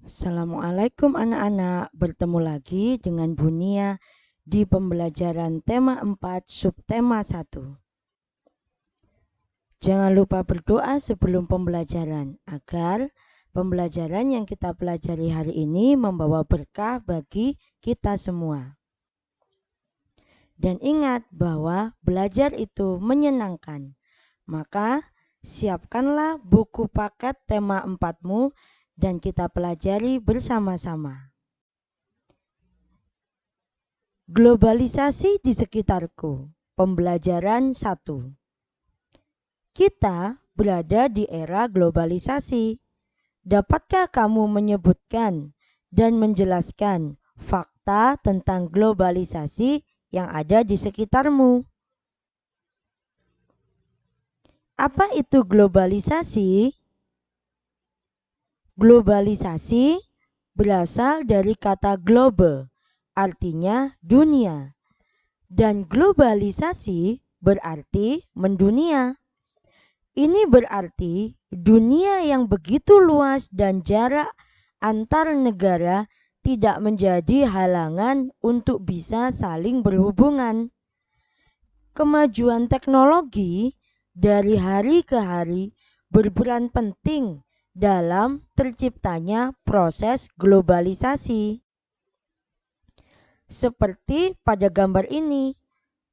Assalamualaikum anak-anak, bertemu lagi dengan Bunia di pembelajaran tema 4 subtema 1. Jangan lupa berdoa sebelum pembelajaran agar pembelajaran yang kita pelajari hari ini membawa berkah bagi kita semua. Dan ingat bahwa belajar itu menyenangkan. Maka siapkanlah buku paket tema 4-mu dan kita pelajari bersama-sama. Globalisasi di sekitarku. Pembelajaran 1. Kita berada di era globalisasi. Dapatkah kamu menyebutkan dan menjelaskan fakta tentang globalisasi yang ada di sekitarmu? Apa itu globalisasi? Globalisasi berasal dari kata globe, artinya dunia. Dan globalisasi berarti mendunia. Ini berarti dunia yang begitu luas dan jarak antar negara tidak menjadi halangan untuk bisa saling berhubungan. Kemajuan teknologi dari hari ke hari berperan penting dalam terciptanya proses globalisasi. Seperti pada gambar ini,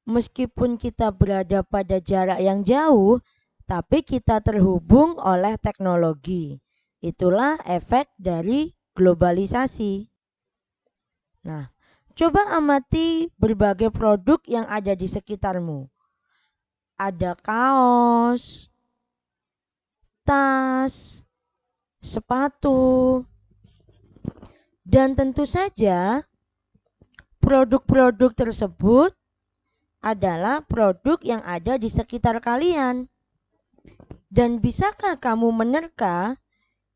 meskipun kita berada pada jarak yang jauh, tapi kita terhubung oleh teknologi. Itulah efek dari globalisasi. Nah, coba amati berbagai produk yang ada di sekitarmu. Ada kaos, tas, sepatu, dan tentu saja produk-produk tersebut adalah produk yang ada di sekitar kalian. Dan bisakah kamu menerka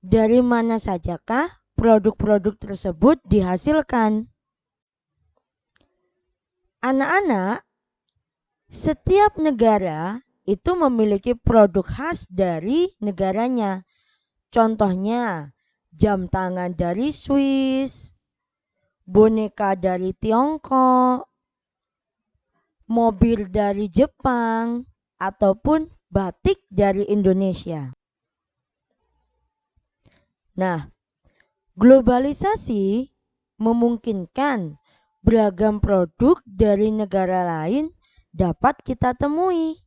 dari mana sajakah produk-produk tersebut dihasilkan? Anak-anak, setiap negara itu memiliki produk khas dari negaranya. Contohnya, jam tangan dari Swiss, boneka dari Tiongkok, mobil dari Jepang, ataupun batik dari Indonesia. Nah, globalisasi memungkinkan beragam produk dari negara lain dapat kita temui.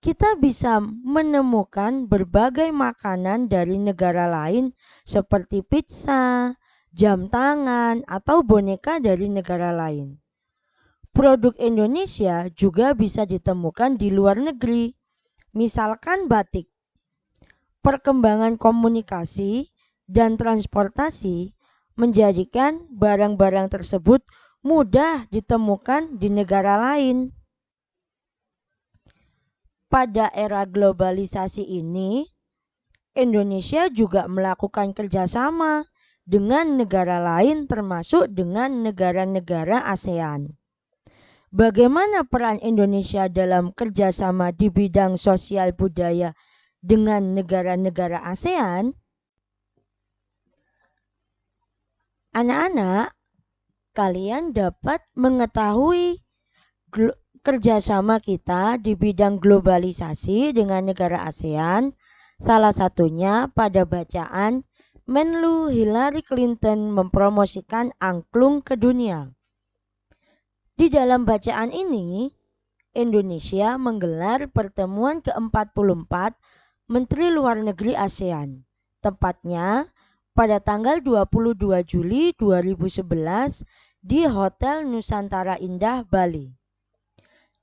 Kita bisa menemukan berbagai makanan dari negara lain seperti pizza, jam tangan, atau boneka dari negara lain. Produk Indonesia juga bisa ditemukan di luar negeri, misalkan batik. Perkembangan komunikasi dan transportasi menjadikan barang-barang tersebut mudah ditemukan di negara lain. Pada era globalisasi ini, Indonesia juga melakukan kerjasama dengan negara lain termasuk dengan negara-negara ASEAN. Bagaimana peran Indonesia dalam kerjasama di bidang sosial budaya dengan negara-negara ASEAN? Anak-anak, kalian dapat mengetahui kerjasama kita di bidang globalisasi dengan negara ASEAN, salah satunya pada bacaan Menlu Hillary Clinton mempromosikan angklung ke dunia. Di dalam bacaan ini, Indonesia menggelar pertemuan ke-44 Menteri Luar Negeri ASEAN, tepatnya pada tanggal 22 Juli 2011 di Hotel Nusantara Indah, Bali.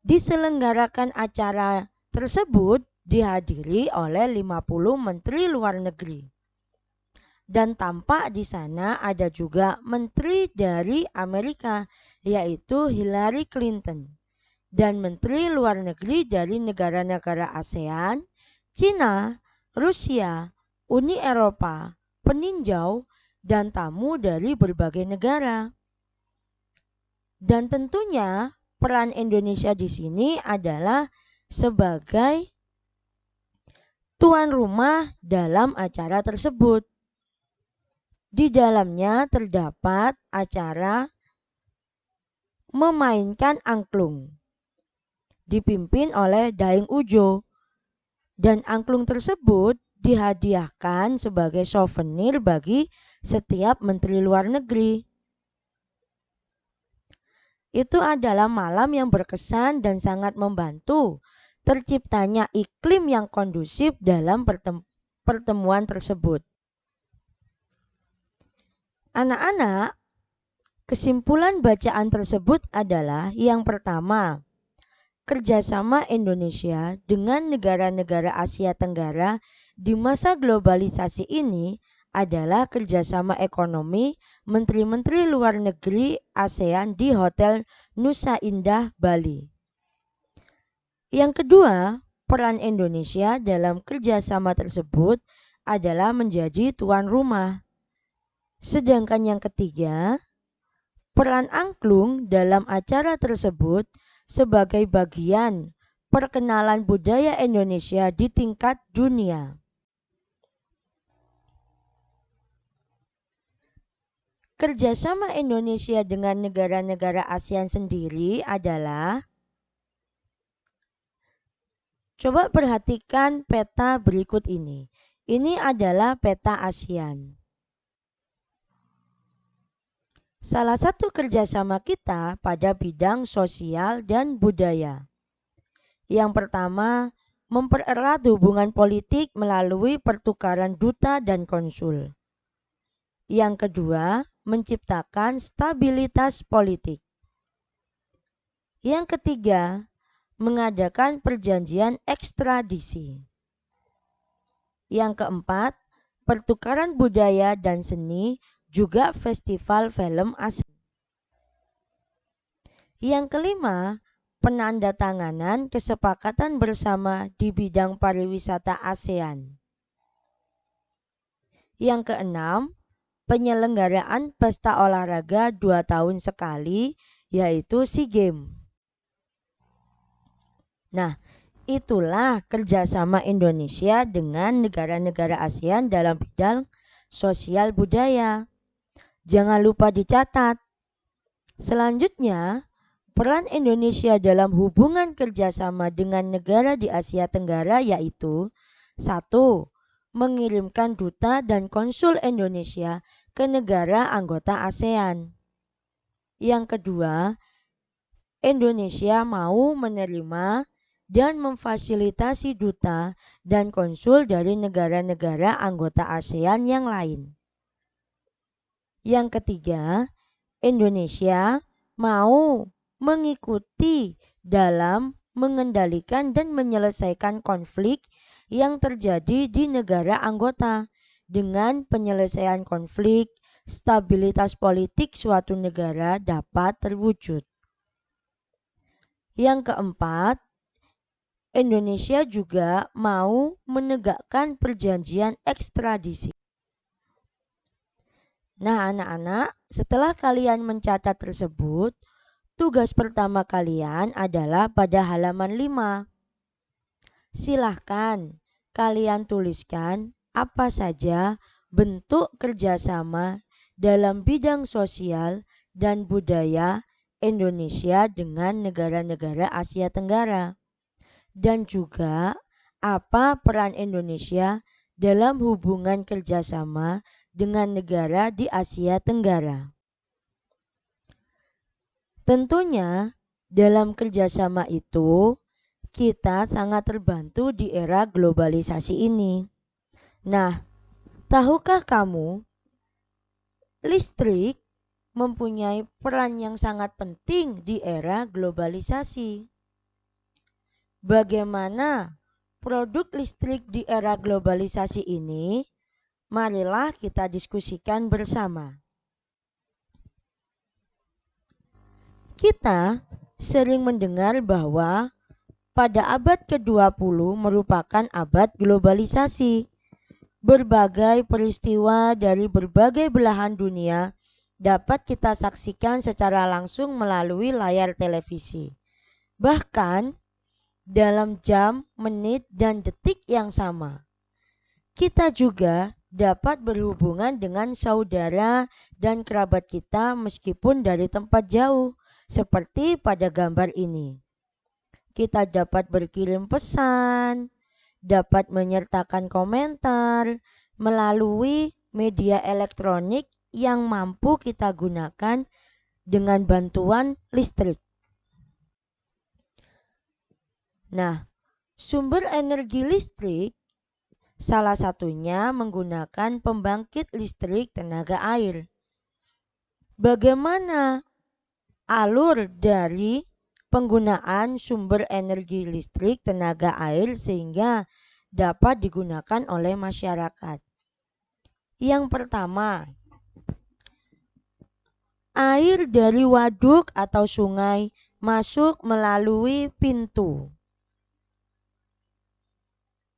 Diselenggarakan acara tersebut dihadiri oleh 50 menteri luar negeri. Dan tampak di sana ada juga menteri dari Amerika, yaitu Hillary Clinton, dan menteri luar negeri dari negara-negara ASEAN, Cina, Rusia, Uni Eropa, peninjau, dan tamu dari berbagai negara. Dan tentunya peran Indonesia di sini adalah sebagai tuan rumah dalam acara tersebut. Di dalamnya terdapat acara memainkan angklung, dipimpin oleh Daeng Ujo. Dan angklung tersebut dihadiahkan sebagai souvenir bagi setiap menteri luar negeri. Itu adalah malam yang berkesan dan sangat membantu terciptanya iklim yang kondusif dalam pertemuan tersebut. Anak-anak, kesimpulan bacaan tersebut adalah yang pertama, kerjasama Indonesia dengan negara-negara Asia Tenggara di masa globalisasi ini adalah kerjasama ekonomi Menteri-Menteri Luar Negeri ASEAN di Hotel Nusa Indah, Bali. Yang kedua, peran Indonesia dalam kerjasama tersebut adalah menjadi tuan rumah. Sedangkan yang ketiga, peran angklung dalam acara tersebut sebagai bagian perkenalan budaya Indonesia di tingkat dunia. Kerjasama Indonesia dengan negara-negara ASEAN sendiri adalah, coba perhatikan peta berikut ini. Ini adalah peta ASEAN. Salah satu kerjasama kita pada bidang sosial dan budaya. Yang pertama, mempererat hubungan politik melalui pertukaran duta dan konsul. Yang kedua, menciptakan stabilitas politik. Yang ketiga, mengadakan perjanjian ekstradisi. Yang keempat, pertukaran budaya dan seni, juga festival film ASEAN. Yang kelima, penandatanganan kesepakatan bersama di bidang pariwisata ASEAN. Yang keenam, penyelenggaraan pesta olahraga 2 tahun sekali, yaitu SEA Games. Nah, itulah kerjasama Indonesia dengan negara-negara ASEAN dalam bidang sosial budaya. Jangan lupa dicatat. Selanjutnya, peran Indonesia dalam hubungan kerjasama dengan negara di Asia Tenggara yaitu 1. Mengirimkan duta dan konsul Indonesia ke negara anggota ASEAN. Yang kedua, Indonesia mau menerima dan memfasilitasi duta dan konsul dari negara-negara anggota ASEAN yang lain. Yang ketiga, Indonesia mau mengikuti dalam mengendalikan dan menyelesaikan konflik yang terjadi di negara anggota dengan penyelesaian konflik, stabilitas politik suatu negara dapat terwujud. Yang keempat, Indonesia juga mau menegakkan perjanjian ekstradisi. Nah, anak-anak, setelah kalian mencatat tersebut, tugas pertama kalian adalah pada halaman 5. Silahkan kalian tuliskan apa saja bentuk kerjasama dalam bidang sosial dan budaya Indonesia dengan negara-negara Asia Tenggara. Dan juga apa peran Indonesia dalam hubungan kerjasama dengan negara di Asia Tenggara. Tentunya dalam kerjasama itu kita sangat terbantu di era globalisasi ini. Nah, tahukah kamu listrik mempunyai peran yang sangat penting di era globalisasi? Bagaimana produk listrik di era globalisasi ini? Marilah kita diskusikan bersama. Kita sering mendengar bahwa pada abad ke-20 merupakan abad globalisasi. Berbagai peristiwa dari berbagai belahan dunia dapat kita saksikan secara langsung melalui layar televisi. Bahkan dalam jam, menit, dan detik yang sama. Kita juga dapat berhubungan dengan saudara dan kerabat kita meskipun dari tempat jauh, seperti pada gambar ini. Kita dapat berkirim pesan, dapat menyertakan komentar melalui media elektronik yang mampu kita gunakan dengan bantuan listrik. Nah, sumber energi listrik salah satunya menggunakan pembangkit listrik tenaga air. Bagaimana alur dari penggunaan sumber energi listrik tenaga air sehingga dapat digunakan oleh masyarakat? Yang pertama, air dari waduk atau sungai masuk melalui pintu.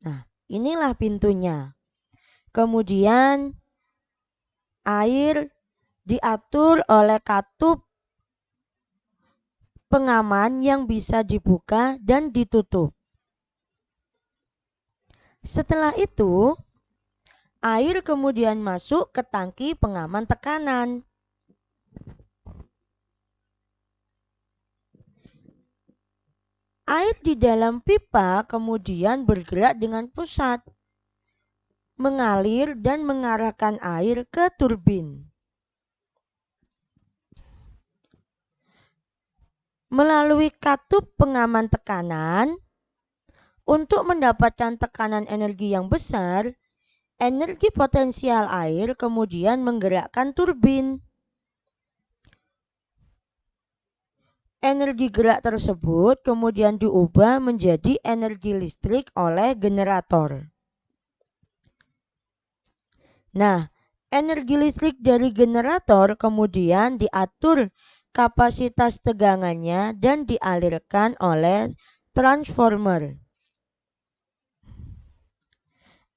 Nah, inilah pintunya. Kemudian air diatur oleh katup pengaman yang bisa dibuka dan ditutup. Setelah itu, air kemudian masuk ke tangki pengaman tekanan. Air di dalam pipa kemudian bergerak dengan pusat, mengalir dan mengarahkan air ke turbin. Melalui katup pengaman tekanan, untuk mendapatkan tekanan energi yang besar, energi potensial air kemudian menggerakkan turbin. Energi gerak tersebut kemudian diubah menjadi energi listrik oleh generator. Nah, energi listrik dari generator kemudian diatur kapasitas tegangannya dan dialirkan oleh transformer.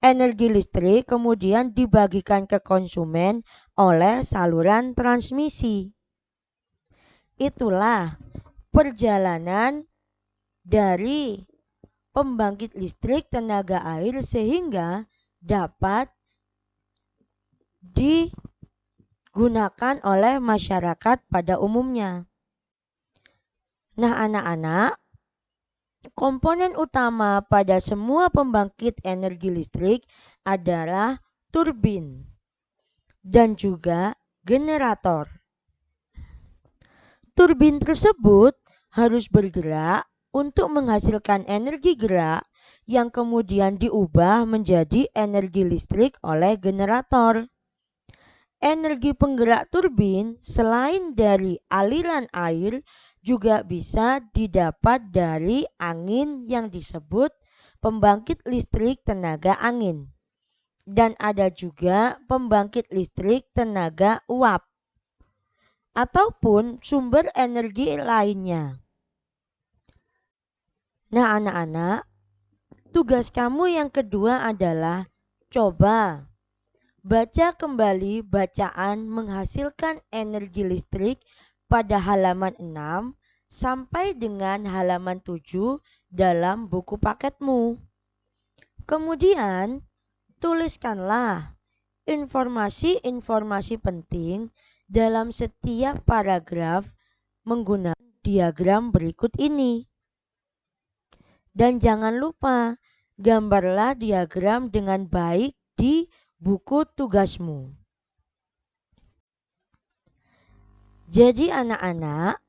Energi listrik kemudian dibagikan ke konsumen oleh saluran transmisi. Itulah perjalanan dari pembangkit listrik tenaga air sehingga dapat digunakan oleh masyarakat pada umumnya. Nah, anak-anak, komponen utama pada semua pembangkit energi listrik adalah turbin dan juga generator. Turbin tersebut harus bergerak untuk menghasilkan energi gerak yang kemudian diubah menjadi energi listrik oleh generator. Energi penggerak turbin selain dari aliran air juga bisa didapat dari angin yang disebut pembangkit listrik tenaga angin. Dan ada juga pembangkit listrik tenaga uap ataupun sumber energi lainnya. Nah, anak-anak, tugas kamu yang kedua adalah coba baca kembali bacaan menghasilkan energi listrik pada halaman 6 sampai dengan halaman 7 dalam buku paketmu. Kemudian, tuliskanlah informasi-informasi penting dalam setiap paragraf menggunakan diagram berikut ini. Dan jangan lupa, gambarlah diagram dengan baik di buku tugasmu. Jadi anak-anak,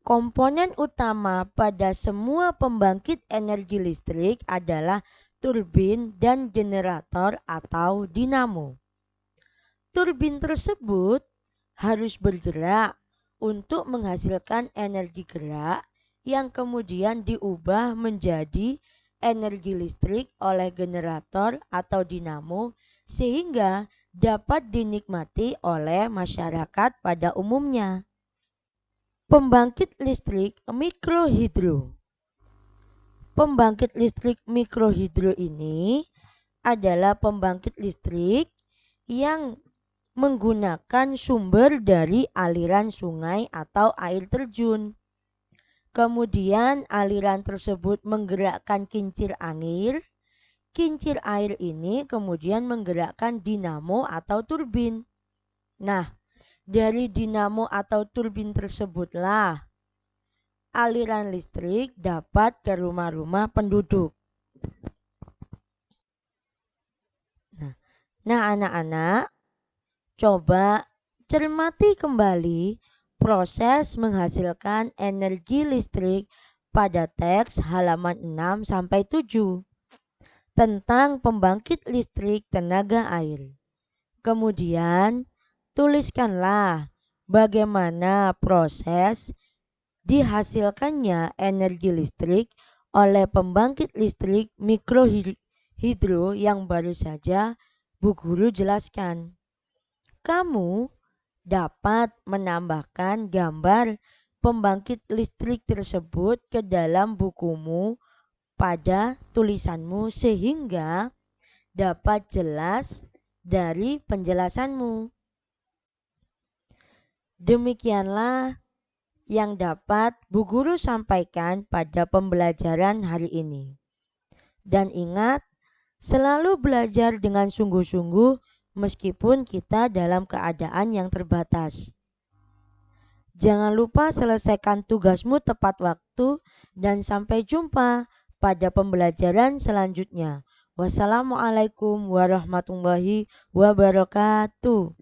komponen utama pada semua pembangkit energi listrik adalah turbin dan generator atau dinamo. Turbin tersebut harus bergerak untuk menghasilkan energi gerak yang kemudian diubah menjadi energi listrik oleh generator atau dinamo sehingga dapat dinikmati oleh masyarakat pada umumnya. Pembangkit listrik mikrohidro. Pembangkit listrik mikrohidro ini adalah pembangkit listrik yang menggunakan sumber dari aliran sungai atau air terjun. Kemudian aliran tersebut menggerakkan kincir angin Kincir air ini kemudian menggerakkan dinamo atau turbin. Nah, dari dinamo atau turbin tersebutlah aliran listrik dapat ke rumah-rumah penduduk. Nah, anak-anak, coba cermati kembali proses menghasilkan energi listrik pada teks halaman 6-7 tentang pembangkit listrik tenaga air. Kemudian, tuliskanlah bagaimana proses dihasilkannya energi listrik oleh pembangkit listrik mikrohidro yang baru saja Bu Guru jelaskan. Kamu dapat menambahkan gambar pembangkit listrik tersebut ke dalam bukumu pada tulisanmu sehingga dapat jelas dari penjelasanmu. Demikianlah yang dapat Bu Guru sampaikan pada pembelajaran hari ini. Dan ingat, selalu belajar dengan sungguh-sungguh meskipun kita dalam keadaan yang terbatas. Jangan lupa selesaikan tugasmu tepat waktu dan sampai jumpa pada pembelajaran selanjutnya. Wassalamualaikum warahmatullahi wabarakatuh.